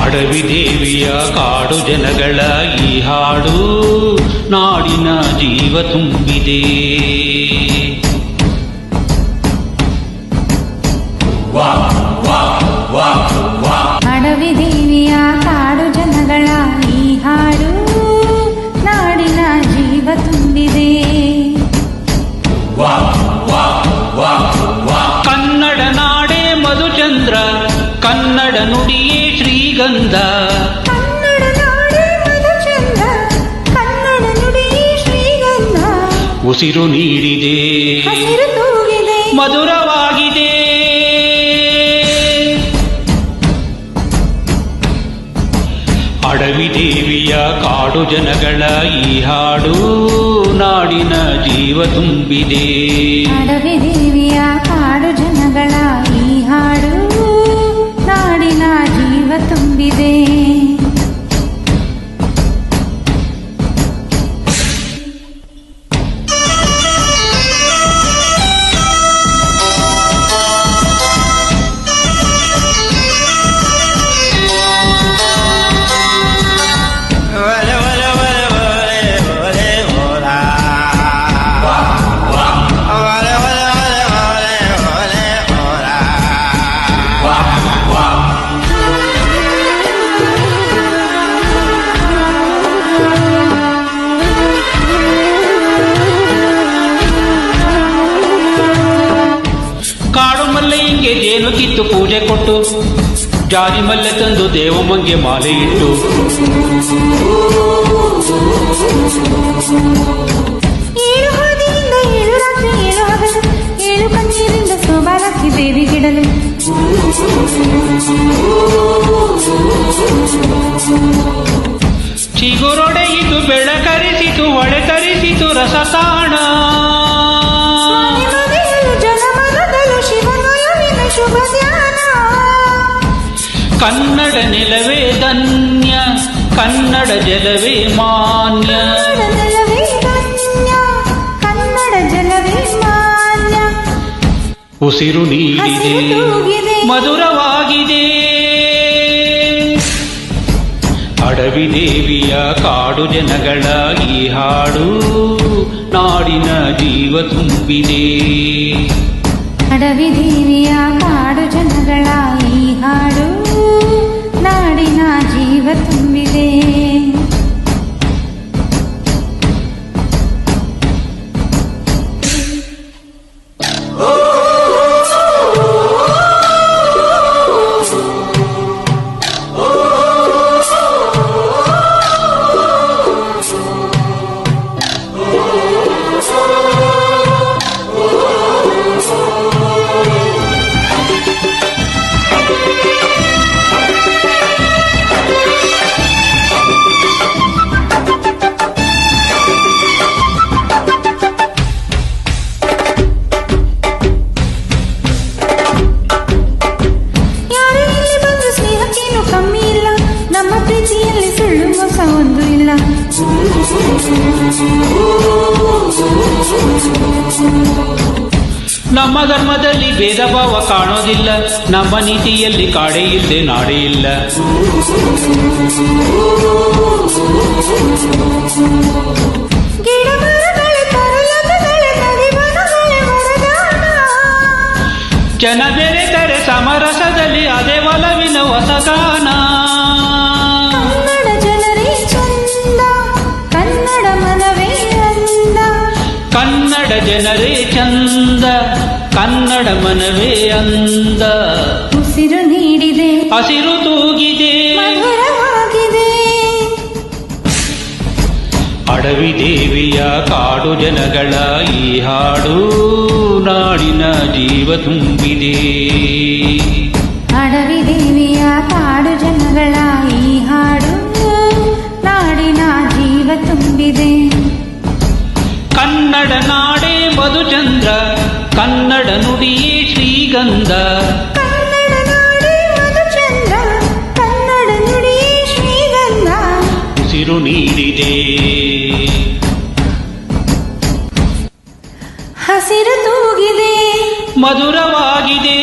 ಅಡವಿ ದೇವಿಯ ಕಾಡು ಜನಗಳ ಈ ಹಾಡು ನಾಡಿನ ಜೀವ ತುಂಬಿದೆ. ಅಡವಿ ದೇವಿಯ ಕಾಡು ಜನಗಳ ಈ ಹಾಡು ನಾಡಿನ ಜೀವ ತುಂಬಿದೆ. ಕನ್ನಡ ನಾಡೇ ಮಧುಚಂದ್ರ, ಕನ್ನಡ ನುಡಿಯೇ ಶ್ರೀಗಂಧ. ಕನ್ನಡ ನಾಡೇ ಮಧುಚಂದ್ರ, ಕನ್ನಡ ನುಡಿಯೇ ಶ್ರೀಗಂಧ. ಉಸಿರು ನೀಡಿದೆ, ಹಸಿರು ತೂಗಿದೆ, ಮಧುರವಾಗಿದೆ. ಅಡವಿ ದೇವಿಯ ಕಾಡು ಜನಗಳ ಈ ಹಾಡು ನಾಡಿನ ಜೀವ ತುಂಬಿದೆ. ಅಡವಿ ದೇವಿಯ ಕಾಡು ಜನಗಳ ಈ ಹಾಡು ನಾಡಿನ ಜೀವ ತುಂಬಿದೆ. ಕಾಡು ಮಲ್ಲೆಯಂಗೆ ಜೇನು ಕಿತ್ತು ಪೂಜೆ ಕೊಟ್ಟು, ಜಾರಿ ಮಲ್ಲೆ ತಂದು ದೇವಮ್ಮಂಗೆ ಮಾಲೆ ಇಟ್ಟು, ಏಳು ಹಾದಿಯಿಂದ ಏಳು ರಾತ್ರಿ ಏಳು ಹಗಲು, ಏಳು ಕಣ್ಣೀರಿಂದ ಸೋಬಾಲಕ್ಕಿ ದೇವಿಗಿಡಲು, ಚಿಗುರೊಡೆಯಿತು ಬೆಳಕರಿಸಿತು ಹೊಳೆ ತರಿಸಿತು ರಸತಾಣ. ಶುಭ ಧ್ಯಾನ. ಕನ್ನಡ ನೆಲವೇ ಧನ್ಯ, ಕನ್ನಡ ಜಲವೇ ಮಾನ್ಯ. ನೆಲವೇ ಧನ್ಯ, ಕನ್ನಡ ಜಲವೇ ಮಾನ್ಯ. ಉಸಿರು ನೀಡಿದೆ, ಮಧುರವಾಗಿದೆ. ಅಡವಿ ದೇವಿಯ ಕಾಡು ಜನಗಳ ಈ ಹಾಡು ನಾಡಿನ ಜೀವ ತುಂಬಿದೆ. ಅಡವಿ ದೇವಿಯ ಕಾಡು ಜನಗಳ ಈ ಹಾಡು ನಾಡಿನ ಜೀವ ತುಂಬಿದೆ. ನಮ್ಮ ಪ್ರೀತಿಯಲ್ಲಿ ಸುಳ್ಳು ಮೋಸ ಒಂದು ಇಲ್ಲ. ನಮ್ಮ ಧರ್ಮದಲ್ಲಿ ಭೇದ ಭಾವ ಕಾಣೋದಿಲ್ಲ, ನಮ್ಮ ನೀತಿಯಲ್ಲಿ ಕಾಡೇ ಇಲ್ಲದೆ ನಾಡೇ ಇಲ್ಲ. ಗಿಡ ಮರಗಳೇ ಪರ್ವತಗಳೇ ನದಿವನಗಳೇ ವರದಾನ. ಜನ ಬೆರೆತರೆ ಸಮರಸದಲ್ಲಿ ಅದೇ ಒಲವಿನ ಹೊಸಗಾನ. ಕನ್ನಡ ಜನರೇ ಚಂದ, ಕನ್ನಡ ಮನವೇ ಅಂದ. ಕನ್ನಡ ಜನರೇ ಚಂದ, ಕನ್ನಡ ಮನವೇ ಅಂದ. ಉಸಿರು ನೀಡಿದೆ, ಹಸಿರು ತೂಗಿದೆ, ಮಧುರವಾಗಿದೆ. ಅಡವಿ ದೇವಿಯ ಕಾಡು ಜನಗಳ ಈ ಹಾಡು ನಾಡಿನ ಜೀವ ತುಂಬಿದೆ. ಅಡವಿ ದೇವಿಯ ಕಾಡು ಜನಗಳ ಈ ಹಾಡು ನಾಡಿನ ಜೀವ ತುಂಬಿದೆ. ಕನ್ನಡ ನಾಡೇ ಮಧುಚಂದ್ರ, ಕನ್ನಡ ನುಡಿಯೇ ಶ್ರೀಗಂಧ. ಕನ್ನಡ ನಾಡೇ ಮಧುಚಂದ್ರ, ಕನ್ನಡ ನುಡಿಯೇ ಶ್ರೀಗಂಧ. ಉಸಿರು ನೀಡಿದೆ, ಹಸಿರು ತೂಗಿದೆ, ಮಧುರವಾಗಿದೆ.